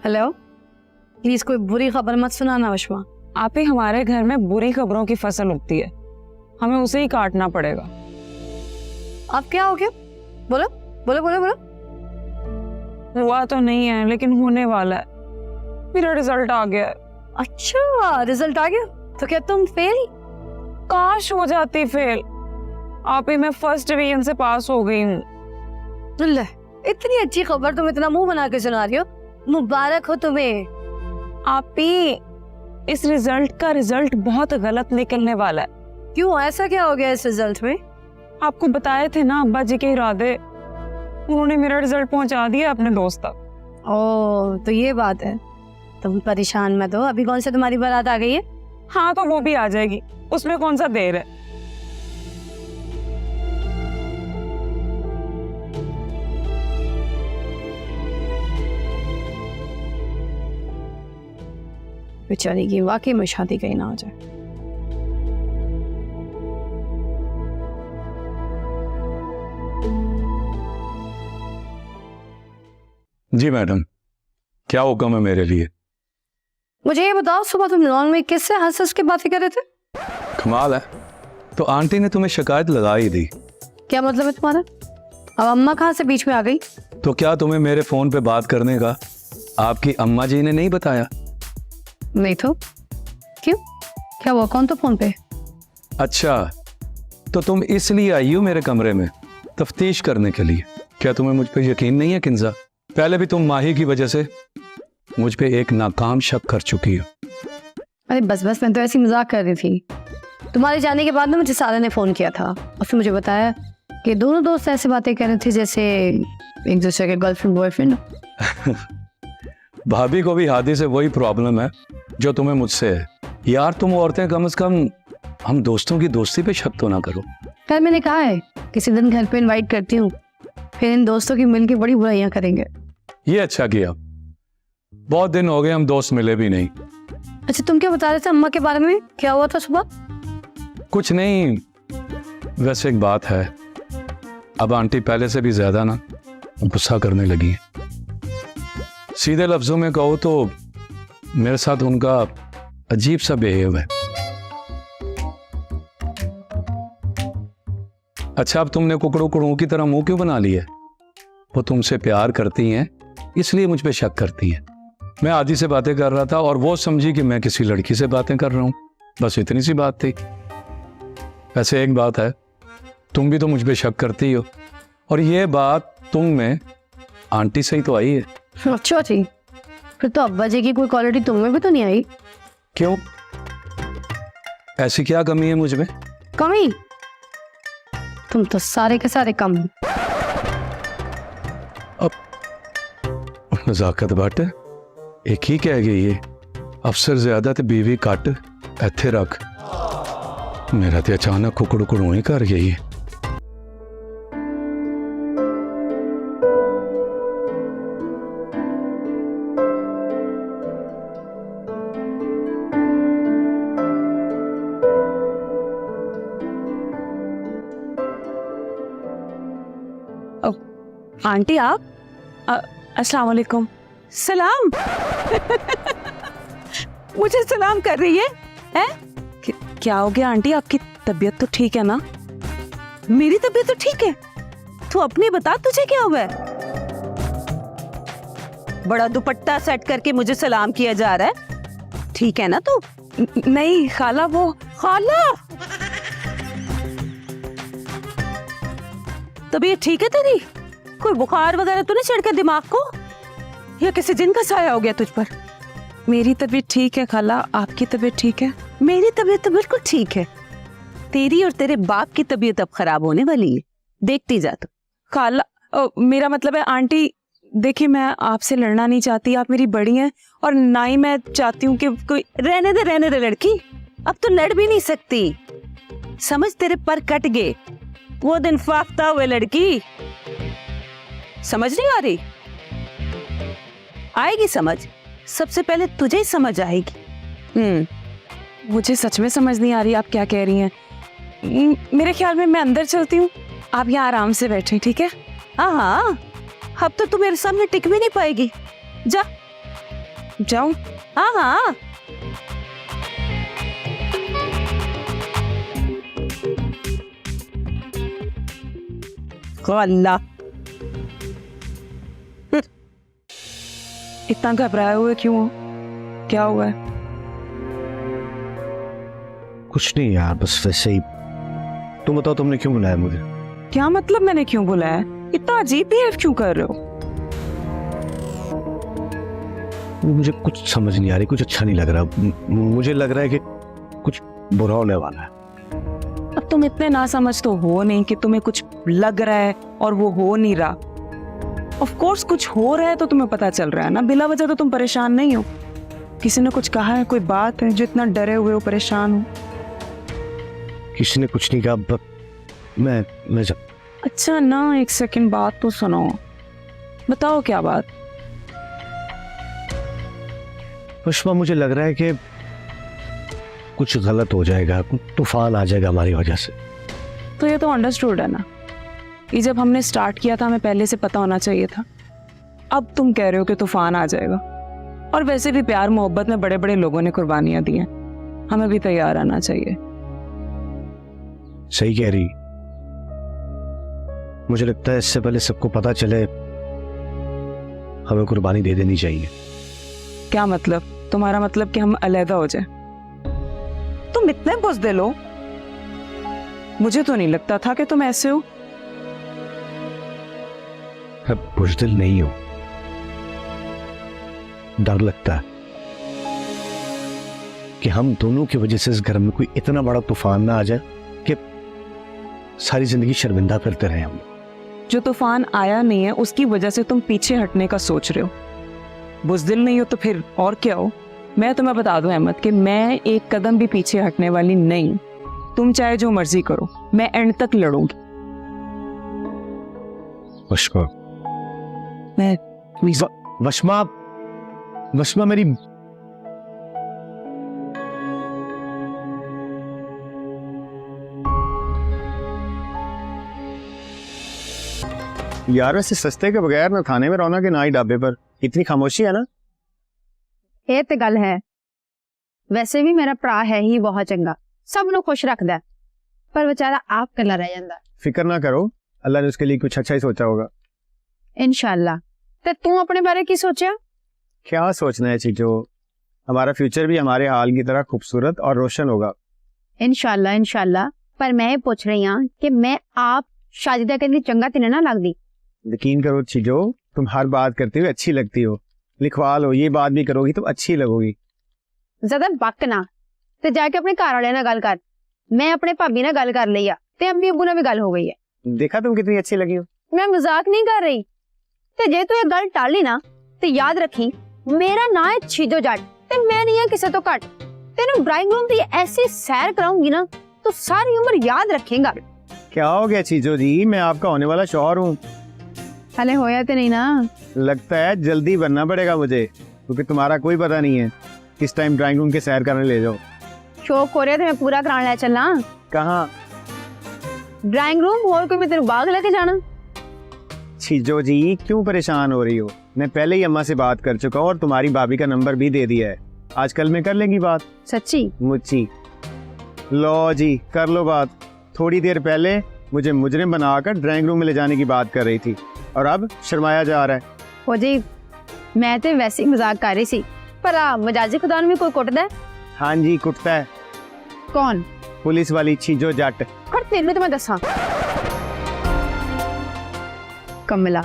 Hello, please कोई बुरी खबर मत सुनाना विश्वा। आप ही हमारे घर में बुरी खबरों की फसल उगती है, हमें उसे ही काटना पड़ेगा। अब क्या हो गया? बोलो बोलो बोलो बोलो। हुआ तो नहीं है लेकिन होने वाला है। मेरा रिजल्ट आ गया है। अच्छा, रिजल्ट आ गया? तो क्या तुम फेल? काश हो जाती फेल। आप ही मैं फर्स्ट डिवीजन से पास हो गई हूँ। ले, इतनी अच्छी खबर तुम इतना मुंह बना के सुना रही हो, मुबारक हो तुम्हें। आप ही इस रिजल्ट का रिजल्ट बहुत गलत निकलने वाला है। क्यों, ऐसा क्या हो गया इस रिजल्ट में? आपको बताए थे ना अब्बा जी के इरादे, उन्होंने मेरा रिजल्ट पहुंचा दिया अपने दोस्त तक। ओह, तो ये बात है। तुम परेशान मत हो, अभी कौन से तुम्हारी बारात आ गई है? हाँ तो वो भी आ जाएगी, उसमें कौन सा देर है। बेचारी की वाकई में शादी कहीं ना हो जाए। जी मैडम, क्या हुक्म है मेरे लिए? मुझे ये बताओ, सुबह तुम लॉन में किससे हंस हंस के बातें कर रहे थे? कमाल है, तो आंटी ने तुम्हें शिकायत लगा ही दी। क्या मतलब है तुम्हारा? अब अम्मा कहाँ से बीच में आ गई? तो क्या तुम्हें मेरे फोन पे बात करने का आपकी अम्मा जी ने नहीं बताया? नहीं तो क्यों, क्या हुआ? कौन तो फोन पे? अच्छा, तो तुम इसलिए आई हो मेरे कमरे में तफ्तीश करने के लिए? क्या तुम्हें मुझ पे यकीन नहीं है किंजा? पहले भी तुम माही की वजह से मुझ पे एक नाकाम शक कर चुकी हो। अरे बस बस, मैं तो ऐसी मजाक कर रही थी। तुम्हारे जाने के बाद ना मुझे सारा ने फोन किया था, उसने मुझे बताया कि दोनों दोस्त ऐसी बातें कर रहे थे जैसे एक दूसरे के गर्लफ्रेंड बॉयफ्रेंड। भाभी को भी हादी से वही प्रॉब्लम है जो तुम्हें मुझसे है। यार तुम औरतें कम से कम हम दोस्तों की दोस्ती पे शक तो ना करो। कल मैंने कहा है किसी दिन घर पे इनवाइट करती हूँ, फिर इन दोस्तों की मिलके बड़ी बुराइयां करेंगे। ये अच्छा किया, बहुत दिन हो गए हम दोस्त मिले भी नहीं। अच्छा, तुम क्या बता रहे थे अम्मा के बारे में? क्या हुआ था सुबह? कुछ नहीं, वैसे एक बात है, अब आंटी पहले से भी ज्यादा ना गुस्सा करने लगी है। सीधे लफ्जों में कहो तो मेरे साथ उनका अजीब सा बिहेव है। अच्छा, अब तुमने कुकड़ों कुड़ों की तरह मुंह क्यों बना लिया? वो तुमसे प्यार करती हैं इसलिए मुझ पे शक करती हैं। मैं आदि से बातें कर रहा था और वो समझी कि मैं किसी लड़की से बातें कर रहा हूं, बस इतनी सी बात थी। वैसे एक बात है, तुम भी तो मुझ पे शक करती हो, और ये बात तुम में आंटी से ही तो आई है। अच्छा जी, फिर तो अब्बा जी की कोई क्वालिटी तुम में भी तो नहीं आई? क्यों, ऐसी क्या कमी है मुझ में? कमी? तुम तो सारे के सारे कम हो। अब नजाकत बट एक ही कह गई है, अफसर ज्यादा ते बीवी कट इत्थे रख। मेरा ते अचानक कुकड़ कुड़ों ही कर गई है। आंटी आप? अस्सलाम वालेकुम। सलाम। मुझे सलाम कर रही है, क्या हो गया आंटी, आपकी तबीयत तो ठीक है ना? मेरी तबीयत तो ठीक है, तू अपनी बता, तुझे क्या हुआ है? बड़ा दुपट्टा सेट करके मुझे सलाम किया जा रहा है, ठीक है ना तू? नहीं खाला, वो खाला, तबीयत ठीक है तेरी? कोई बुखार वगैरह तो नहीं चढ़ के दिमाग को, या किसी जिन का साया हो गया तुझ पर? मेरी तबीयत ठीक है खाला, आपकी तबीयत ठीक है? मेरी तबीयत तो बिल्कुल ठीक है, तेरी और तेरे बाप की तबीयत अब खराब होने वाली है, देखती जा तू। खाला, मेरा मतलब है आंटी, देखिए मैं आपसे लड़ना नहीं चाहती, आप मेरी बड़ी हैं, और ना ही मैं चाहती हूँ कि कोई। रहने दे लड़की, अब तो लड़ भी नहीं सकती, समझ तेरे पर कट गए वो दिन फाख्ता हुए लड़की। समझ नहीं आ रही? आएगी समझ, सबसे पहले तुझे ही समझ आएगी। मुझे सच में समझ नहीं आ रही आप क्या कह रही हैं। मेरे ख्याल में मैं अंदर चलती हूँ, आप यहाँ आराम से बैठे, ठीक है? हाँ, अब तो तू मेरे सामने टिक भी नहीं पाएगी, जा। जाऊं? हाँ हाँ अल्लाह, इतना घबराए हुए क्यों हो? क्या हुआ है? कुछ नहीं यार, बस वैसे ही। तुम बताओ, तुमने क्यों बुलाया मुझे? क्या मतलब मैंने क्यों बुलाया? इतना अजीब बिहेव क्यों कर रहे हो? मुझे कुछ समझ नहीं आ रही, कुछ अच्छा नहीं लग रहा। मुझे लग रहा है कि कुछ बुरा होने वाला है। अब तुम इतने ना समझ तो हो नहीं कि तुम्हें कुछ लग रहा है और वो हो नहीं रहा। ऑफ कोर्स कुछ हो रहा है तो तुम्हें पता चल रहा है ना, बिला वजह तो तुम परेशान नहीं हो। किसी ने कुछ कहा है, कोई बात है जो इतना डरे हुए हो, परेशान हो? किसी ने कुछ नहीं कहा। मैं जब अच्छा ना, एक सेकंड बात तो सुनो, बताओ क्या बात? पुष्पा, मुझे लग रहा है कि कुछ गलत हो जाएगा, तूफान आ जाएगा हमारी वजह से। तो ये तो अंडरस्टूड है ना, ये जब हमने स्टार्ट किया था हमें पहले से पता होना चाहिए था। अब तुम कह रहे हो कि तूफान आ जाएगा। और वैसे भी प्यार मोहब्बत में बड़े बड़े लोगों ने कुर्बानियां दी हैं, हमें भी तैयार आना चाहिए। सही कह रही। मुझे लगता है इससे पहले सबको पता चले हमें कुर्बानी दे देनी चाहिए। क्या मतलब? तुम्हारा मतलब कि हम अलहदा हो जाए? तुम इतने बुज़दिल हो? मुझे तो नहीं लगता था कि तुम ऐसे हो। अब बुज़दिल नहीं हो, डर लगता है कि हम दोनों की वजह से इस घर में कोई इतना बड़ा तूफान ना आ जाए कि सारी जिंदगी शर्मिंदा करते रहे हम। जो तूफान आया नहीं है उसकी वजह से तुम पीछे हटने का सोच रहे हो। बुज़दिल नहीं हो तो फिर और क्या हो? मैं तुम्हें बता दूं अहमद कि मैं एक कदम भी पीछे हटने वाली नहीं। तुम चाहे जो मर्जी करो, मैं एंड तक लड़ूंगी। वशमा, मैं वशमा, वशमा मेरी यार वैसे सस्ते के बगैर ना खाने में रौनक है ना ही ढाबे पर। इतनी खामोशी है ना। ਇਹ ਤੇ ਗੱਲ ਹੈ। ਵੈਸੇ ਵੀ ਮੇਰਾ ਭਰਾ ਹੈ ਹੀ ਬਹੁਤ ਚੰਗਾ, ਸਭ ਨੂੰ ਖੁਸ਼ ਰੱਖਦਾ ਹੈ, ਪਰ ਵਿਚਾਰਾ ਆਪ ਇਕੱਲਾ ਰਹਿ ਜਾਂਦਾ। फिक्र ना करो, अल्लाह ने उसके लिए कुछ अच्छा ही सोचा होगा। ਇਨਸ਼ਾਅੱਲਾ। ਤੇ ਤੂੰ ਆਪਣੇ ਬਾਰੇ ਕੀ ਸੋਚਿਆ? क्या सोचना है चीजो, हमारा फ्यूचर भी हमारे हाल की तरह खूबसूरत और रोशन होगा। ਇਨਸ਼ਾਅੱਲਾ ਇਨਸ਼ਾਅੱਲਾ। पर मैं ये पूछ रही हूँ कि मैं आप शादी तक के लिए चंगा ते ना लगदी। यकीन करो चीजो, तुम हर बात करते हुए अच्छी लगती हो। लिखवा लो, ये बात भी करोगी तो अच्छी लगोगी। ज्यादा बक ना ते जाके अपने घर वाले नाल गल कर। मैं अपने भाभी नाल गल कर लई आ ते अम्मी अब्बू नाल भी गल हो गई है। देखा तुम कितनी अच्छी लगी हो। मैं मजाक नहीं कर रही। ते जे तू ये गल टाली ना ते याद रखी, मेरा ना है छीजो जट ते मैं नहीं है किसे तो घट। तेनू ड्राइंग रूम की ऐसी सैर कराऊंगी ना तो सारी उम्र याद रखेगा। क्या हो गया चीजो जी, मैं आपका होने वाला शौहर हूँ। हले होया ते नहीं ना? लगता है जल्दी बनना पड़ेगा मुझे, क्योंकि तुम्हारा कोई पता नहीं है। किस टाइम ड्राइंग रूम के सैर करने ले जाओ। शौक हो रहा है तो मैं पूरा कराने ले चलना। कहाँ? ड्राइंग रूम और कोई मैं तेरे बाग लेके जाना। चीजो जी क्यों परेशान हो रही हो? मैं पहले ही अम्मा से बात कर चुका हूँ और तुम्हारी भाभी का नंबर भी दे दिया है। आजकल में कर लेंगी बात। सच्ची? मुझी लो जी, कर लो बात। थोड़ी देर पहले मुझे मुजरिम बनाकर ड्राइंग रूम में ले जाने की बात कर रही थी और अब शर्माया जा रहा है। हो जी, मैं तो वैसे ही मजाक कर रही सी, पर मजाजी खुदा में कोई कुटदा है? हाँ जी, कुटता है। कौन? पुलिस वाली छीजो जट। खड़ तेनू तो मैं दसा। कमला